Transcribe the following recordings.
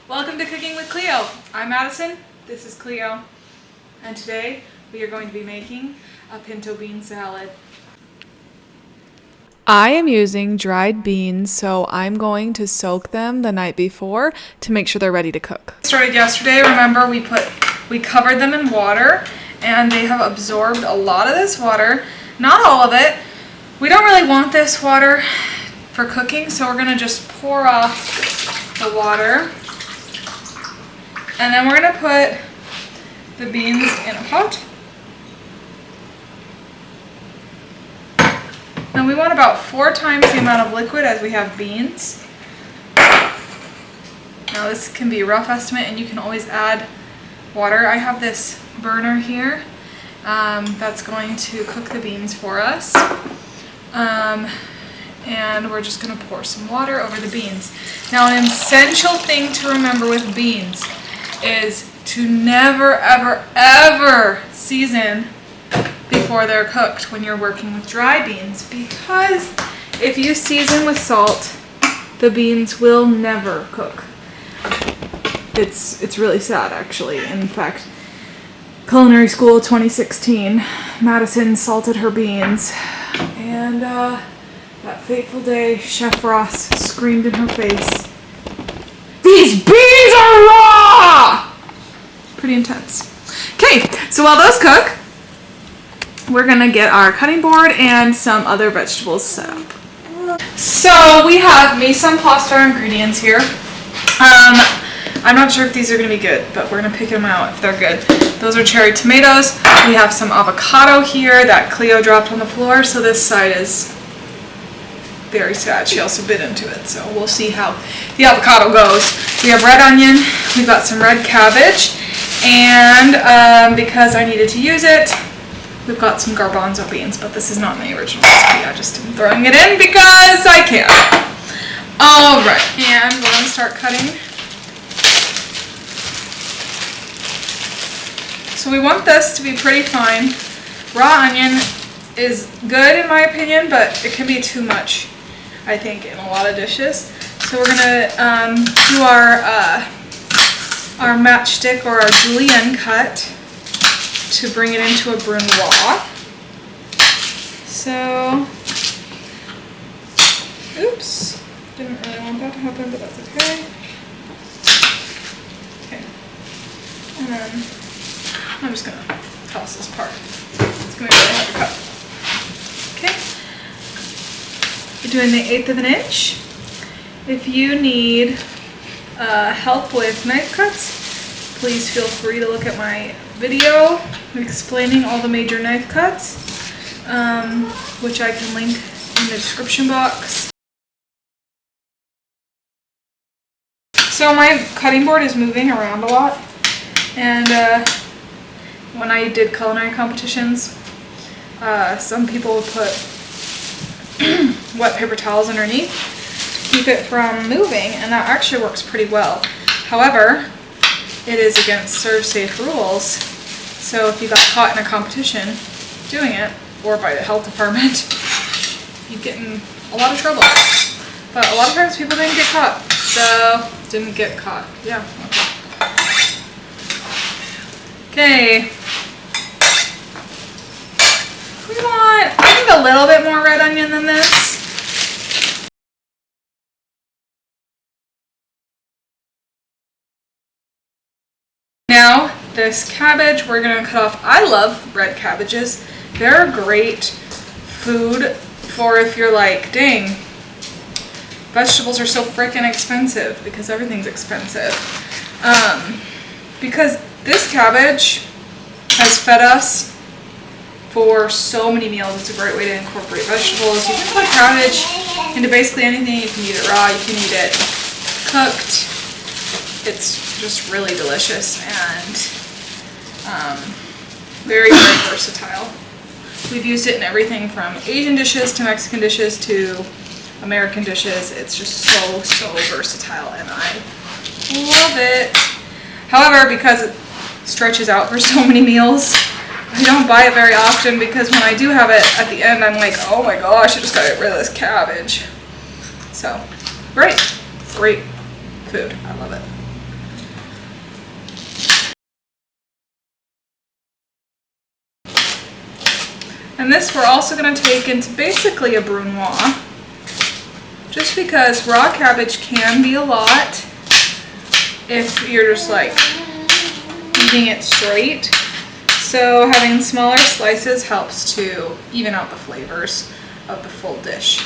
Welcome to Cooking with Cleo. I'm Madison, this is Cleo, and today we are going to be making a pinto bean salad. I am using dried beans, so I'm going to soak them the night before to make sure they're ready to cook. Started yesterday, remember we covered them in water and they have absorbed a lot of this water, not all of it. We don't really want this water for cooking, so we're gonna just pour off the water. And then we're gonna put the beans in a pot. And we want about 4 times the amount of liquid as we have beans. Now this can be a rough estimate and you can always add water. I have this burner here that's going to cook the beans for us. And we're just gonna pour some water over the beans. Now an essential thing to remember with beans is to never, ever, ever season before they're cooked when you're working with dry beans, because if you season with salt, the beans will never cook. It's really sad, actually. In fact, culinary school 2016, Madison salted her beans, and that fateful day, Chef Ross screamed in her face, "These beans are raw!" Pretty intense. Okay, so while those cook, we're gonna get our cutting board and some other vegetables set up. So we have mise en place our ingredients here. I'm not sure if these are gonna be good, but we're gonna pick them out if they're good. Those are cherry tomatoes. We have some avocado here that Cleo dropped on the floor, so this side is very sad. She also bit into it, so we'll see how the avocado goes. We have red onion, we've got some red cabbage, and because I needed to use it, we've got some garbanzo beans, but this is not my original recipe. I just am throwing it in because I can. Alright, and we're going to start cutting. So we want this to be pretty fine. Raw onion is good in my opinion, but it can be too much, I think, in a lot of dishes. So we're gonna do our matchstick or our julienne cut to bring it into a brunoise. So, oops, didn't really want that to happen, but that's okay. Okay, and then I'm just gonna toss this part. It's gonna be really hard to cut. Okay. We're doing the 1/8 of an inch. If you need help with knife cuts, please feel free to look at my video explaining all the major knife cuts, which I can link in the description box. So my cutting board is moving around a lot, and when I did culinary competitions, some people would put wet paper towels underneath to keep it from moving, and that actually works pretty well. However, it is against serve safe rules, so if you got caught in a competition doing it, or by the health department, you get in a lot of trouble. But a lot of times people didn't get caught, so didn't get caught. Yeah. Okay. We want, I think, a little bit more red onion than this. Now, this cabbage we're gonna cut off. I love red cabbages. They're a great food for if you're like, dang, vegetables are so freaking expensive, because everything's expensive. Because this cabbage has fed us for so many meals. It's a great way to incorporate vegetables. You can put cabbage into basically anything. You can eat it raw, you can eat it cooked. It's just really delicious and very, very versatile. We've used it in everything from Asian dishes to Mexican dishes to American dishes. It's just so versatile and I love it. However, because it stretches out for so many meals, I don't buy it very often, because when I do have it at the end, I'm like, oh my gosh, I just gotta get rid of this cabbage. So, great food. I love it. And this we're also going to take into basically a brunoise, just because raw cabbage can be a lot if you're just like eating it straight. So having smaller slices helps to even out the flavors of the full dish.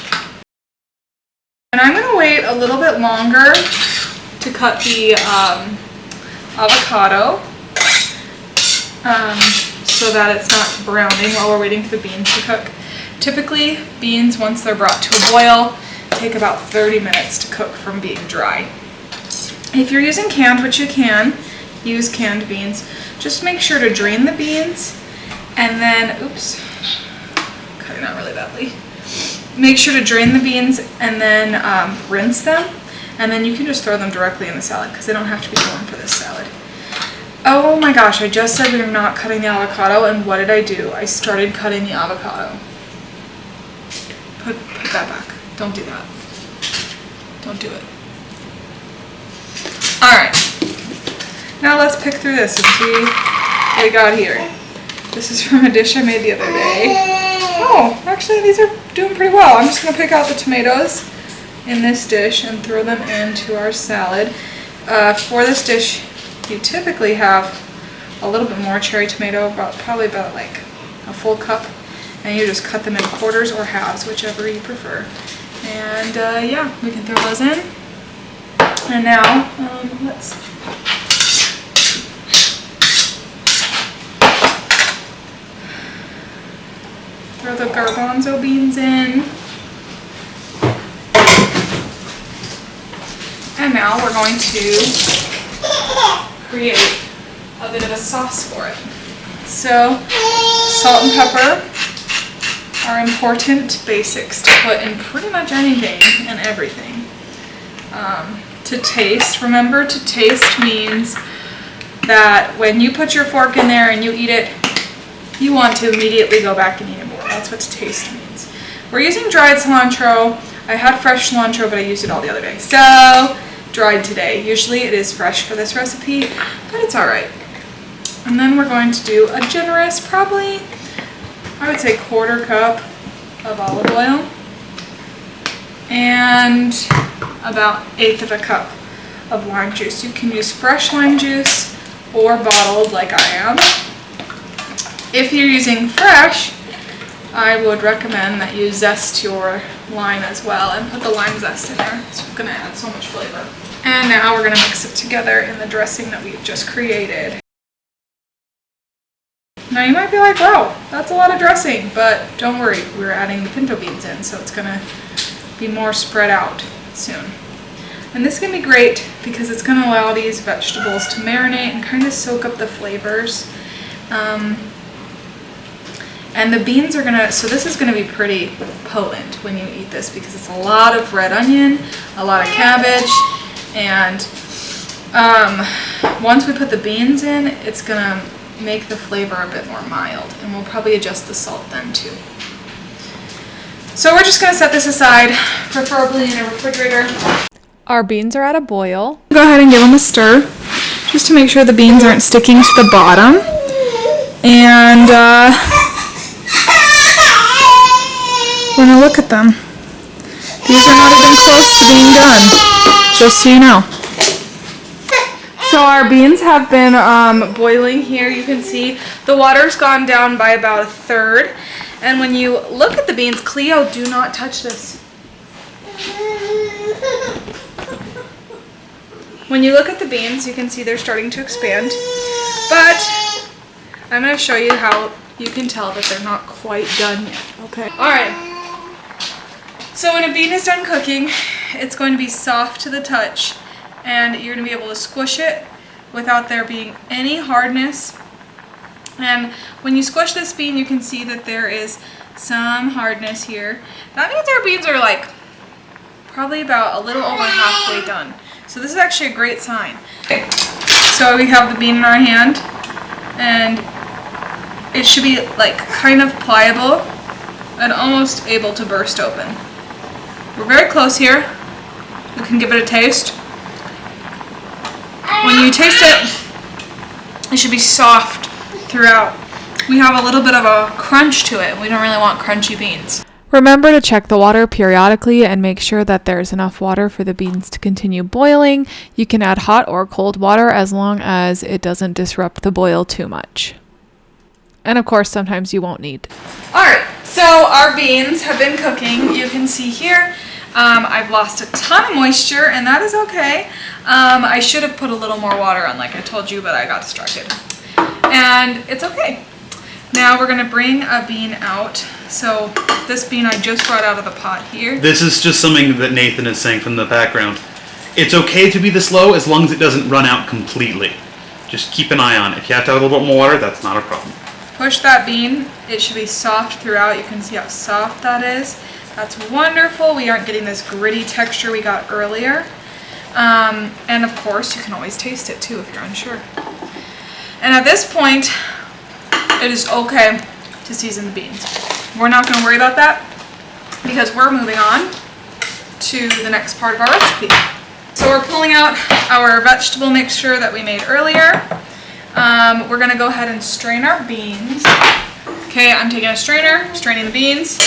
And I'm going to wait a little bit longer to cut the avocado so that it's not browning while we're waiting for the beans to cook. Typically, beans, once they're brought to a boil, take about 30 minutes to cook from being dry. If you're using canned, which you can, use canned beans, just make sure to drain the beans and then, oops, cutting out really badly. Make sure to drain the beans and then rinse them, and then you can just throw them directly in the salad because they don't have to be warm for this salad. Oh my gosh, I just said we were not cutting the avocado, and what did I do? I started cutting the avocado. Put that back. Don't do that. Don't do it. Alright. Now let's pick through this and see what we got here. This is from a dish I made the other day. Oh, actually these are doing pretty well. I'm just going to pick out the tomatoes in this dish and throw them into our salad. For this dish, you typically have a little bit more cherry tomato, probably about like a full cup, and you just cut them in quarters or halves, whichever you prefer. And yeah, we can throw those in. And now, let's throw the garbanzo beans in. And now we're going to create a bit of a sauce for it. So, salt and pepper are important basics to put in pretty much anything and everything. To taste, remember to taste means that when you put your fork in there and you eat it, you want to immediately go back and eat it more. That's what taste means. We're using dried cilantro. I had fresh cilantro, but I used it all the other day. So, dried today. Usually it is fresh for this recipe, but it's alright. And then we're going to do a generous, probably, I would say 1/4 cup of olive oil and about 1/8 of a cup of lime juice. You can use fresh lime juice or bottled like I am. If you're using fresh, I would recommend that you zest your lime as well and put the lime zest in there. It's going to add so much flavor. And now we're going to mix it together in the dressing that we've just created. Now you might be like, wow, that's a lot of dressing, but don't worry, we're adding the pinto beans in, so it's going to be more spread out soon. And this is going to be great because it's going to allow these vegetables to marinate and kind of soak up the flavors. And the beans are gonna, so this is gonna be pretty potent when you eat this because it's a lot of red onion, a lot of cabbage, and once we put the beans in, it's gonna make the flavor a bit more mild, and we'll probably adjust the salt then too. So we're just gonna set this aside, preferably in a refrigerator. Our beans are at a boil. Go ahead and give them a stir, just to make sure the beans aren't sticking to the bottom. And we're gonna look at them. These are not even close to being done, just so you know. So our beans have been boiling here. You can see the water's gone down by about 1/3. And when you look at the beans, Cleo, do not touch this. When you look at the beans, you can see they're starting to expand. But I'm going to show you how you can tell that they're not quite done yet. Okay. Alright. So when a bean is done cooking, it's going to be soft to the touch. And you're going to be able to squish it without there being any hardness. And when you squish this bean, you can see that there is some hardness here. That means our beans are like probably about a little over halfway done. So this is actually a great sign. Okay. So we have the bean in our hand, and it should be like kind of pliable and almost able to burst open. We're very close here. You can give it a taste. When you taste it, it should be soft throughout. we have a little bit of a crunch to it. We don't really want crunchy beans. Remember to check the water periodically and make sure that there's enough water for the beans to continue boiling. You can add hot or cold water as long as it doesn't disrupt the boil too much. And of course, sometimes you won't need. All right, so our beans have been cooking. You can see here, I've lost a ton of moisture, and that is okay. I should have put a little more water on like I told you, but I got distracted. And it's okay. Now we're gonna bring a bean out. So this bean I just brought out of the pot here. This is just something that Nathan is saying from the background. It's okay to be this low as long as it doesn't run out completely. Just keep an eye on it. If you have to add a little bit more water, that's not a problem. Push that bean. It should be soft throughout. You can see how soft that is. That's wonderful. We aren't getting this gritty texture we got earlier. And of course, you can always taste it too if you're unsure. And at this point, it is okay to season the beans. We're not going to worry about that because we're moving on to the next part of our recipe. So we're pulling out our vegetable mixture that we made earlier. We're going to go ahead and strain our beans. Okay, I'm taking a strainer, straining the beans.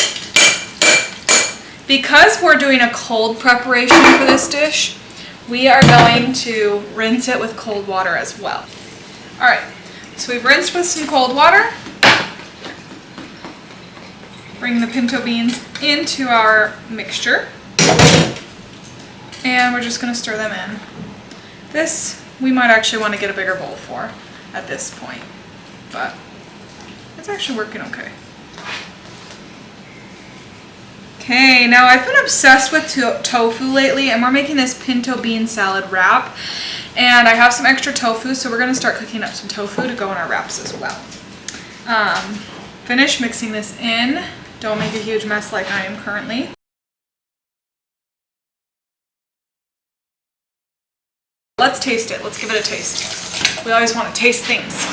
Because we're doing a cold preparation for this dish, we are going to rinse it with cold water as well. All right, so we've rinsed with some cold water. Bring the pinto beans into our mixture. And we're just gonna stir them in. This, we might actually wanna get a bigger bowl for at this point, but it's actually working okay. Okay, now I've been obsessed with tofu lately, and we're making this pinto bean salad wrap. And I have some extra tofu, so we're gonna start cooking up some tofu to go in our wraps as well. Finish mixing this in. Don't make a huge mess like I am currently. Let's taste it. Let's give it a taste. We always want to taste things.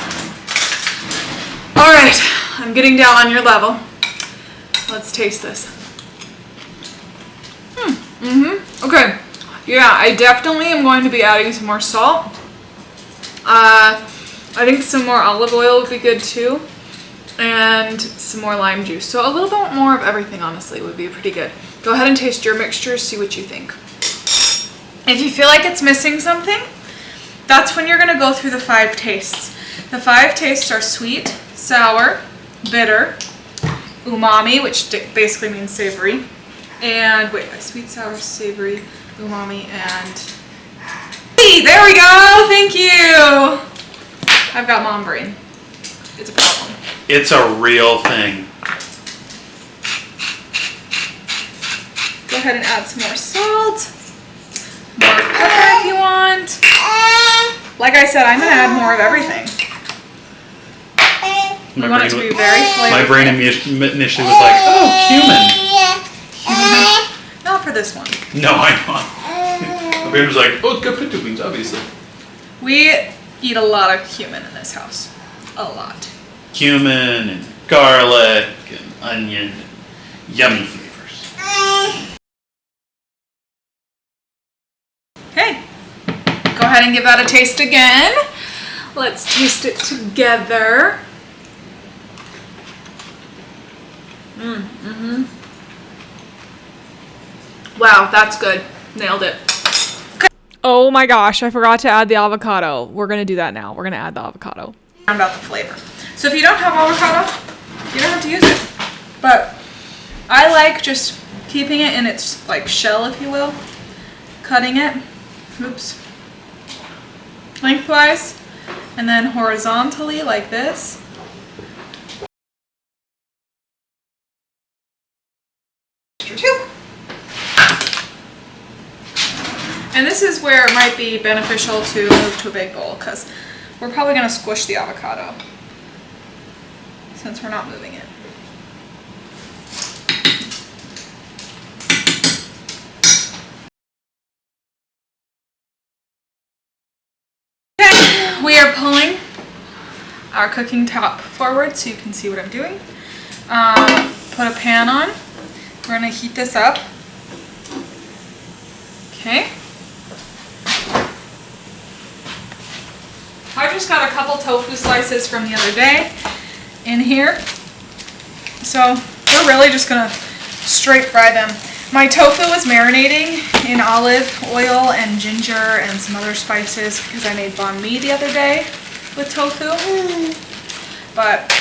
All right, I'm getting down on your level. Let's taste this. Okay. Yeah, I definitely am going to be adding some more salt. I think some more olive oil would be good too. And some more lime juice. So a little bit more of everything, honestly, would be pretty good. Go ahead and taste your mixture, see what you think. If you feel like it's missing something, that's when you're gonna go through the 5 tastes. The 5 tastes are sweet, sour, bitter, umami, which basically means savory, and sweet, sour, savory, umami, and hey, there we go, thank you. I've got mom brain. It's a problem. It's a real thing. Go ahead and add some more salt, more pepper if you want. Like I said, I'm gonna add more of everything. We want it to be very flavorful. My brain initially was like, oh, cumin. Not for this one. No, I know. My brain was like, oh, it's got pinto beans, obviously. We eat a lot of cumin in this house. A lot. Cumin and garlic and onion and yummy flavors. Okay, go ahead and give that a taste again. Let's taste it together. Wow, that's good. Nailed it. Oh my gosh, I forgot to add the avocado. We're gonna do that now. We're gonna add the avocado. Round out the flavor. So if you don't have avocado, you don't have to use it. But I like just keeping it in its like shell, if you will. Cutting it, oops, lengthwise, and then horizontally like this. Two. And this is where it might be beneficial to move to a big bowl because we're probably going to squish the avocado since we're not moving it. Okay, we are pulling our cooking top forward so you can see what I'm doing. Put a pan on. We're going to heat this up. Okay. I just got a couple tofu slices from the other day, in here. So we're really just gonna straight fry them. My tofu was marinating in olive oil and ginger and some other spices because I made banh mi the other day with tofu. But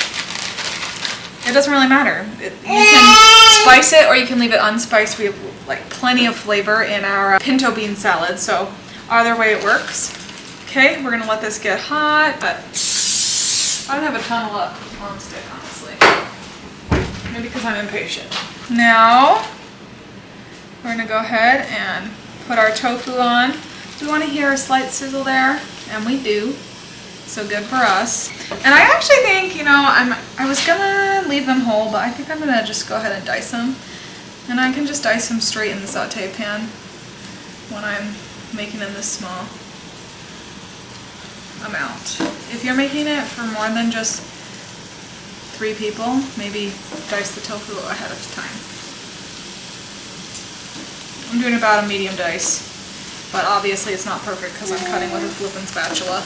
it doesn't really matter. You can spice it or you can leave it unspiced. We have like plenty of flavor in our pinto bean salad, so either way it works. Okay, we're gonna let this get hot, but I don't have a ton of luck with non-stick, honestly. Maybe because I'm impatient. Now, we're gonna go ahead and put our tofu on. Do we want to hear a slight sizzle there? And we do. So good for us. And I actually think, you know, I was gonna leave them whole, but I think I'm gonna just go ahead and dice them. And I can just dice them straight in the saute pan when I'm making them this small amount. If you're making it for more than just 3 people, maybe dice the tofu ahead of time. I'm doing about a medium dice, but obviously it's not perfect because I'm cutting with a flippin' spatula.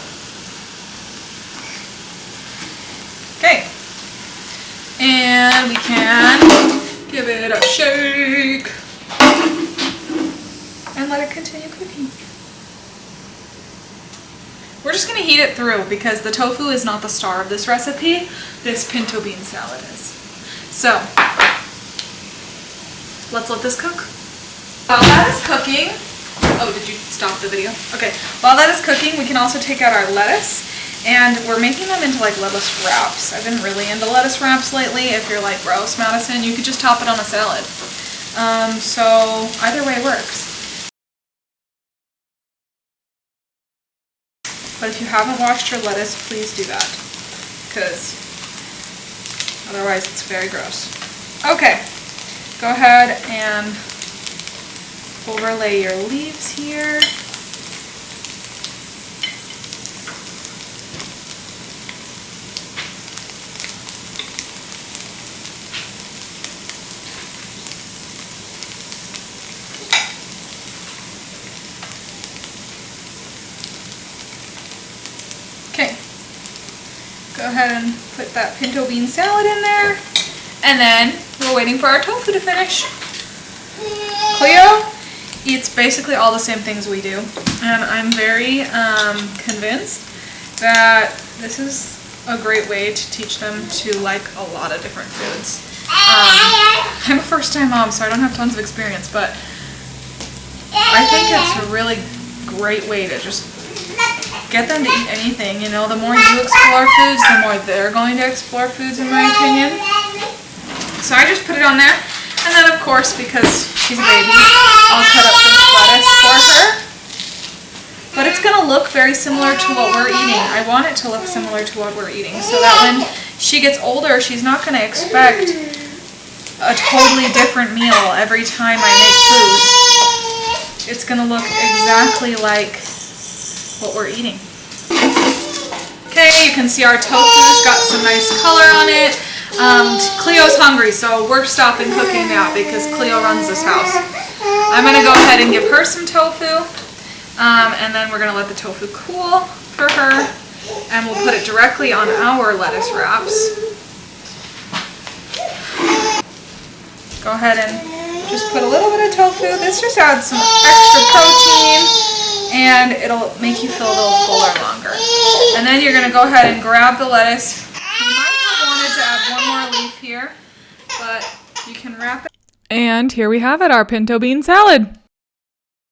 Okay, and we can give it a shake and let it continue cooking. We're just going to heat it through because the tofu is not the star of this recipe. This pinto bean salad is. So, let's let this cook. While that is cooking, oh, did you stop the video? Okay, while that is cooking, we can also take out our lettuce. And we're making them into like lettuce wraps. I've been really into lettuce wraps lately. If you're like, gross, Madison, you could just top it on a salad. So either way works. But if you haven't washed your lettuce, please do that. Because otherwise it's very gross. Okay, go ahead and overlay your leaves here. Okay, go ahead and put that pinto bean salad in there, and then we're waiting for our tofu to finish. Cleo eats basically all the same things we do, and I'm very convinced that this is a great way to teach them to like a lot of different foods. I'm a first-time mom, so I don't have tons of experience, but I think it's a really great way to just get them to eat anything. You know, the more you explore foods, the more they're going to explore foods, in my opinion. So I just put it on there. And then, of course, because she's a baby, I'll cut up this lettuce for her. But it's going to look very similar to what we're eating. I want it to look similar to what we're eating so that when she gets older, she's not going to expect a totally different meal every time I make food. It's going to look exactly like what we're eating. Okay, you can see our tofu's got some nice color on it. Cleo's hungry, so we're stopping cooking now because Cleo runs this house. I'm going to go ahead and give her some tofu, and then we're going to let the tofu cool for her, and we'll put it directly on our lettuce wraps. Go ahead and just put a little bit of tofu. This just adds some extra protein, and it'll make you feel a little fuller longer. And then you're going to go ahead and grab the lettuce. You might have wanted to add one more leaf here, but you can wrap it. And here we have it, our pinto bean salad.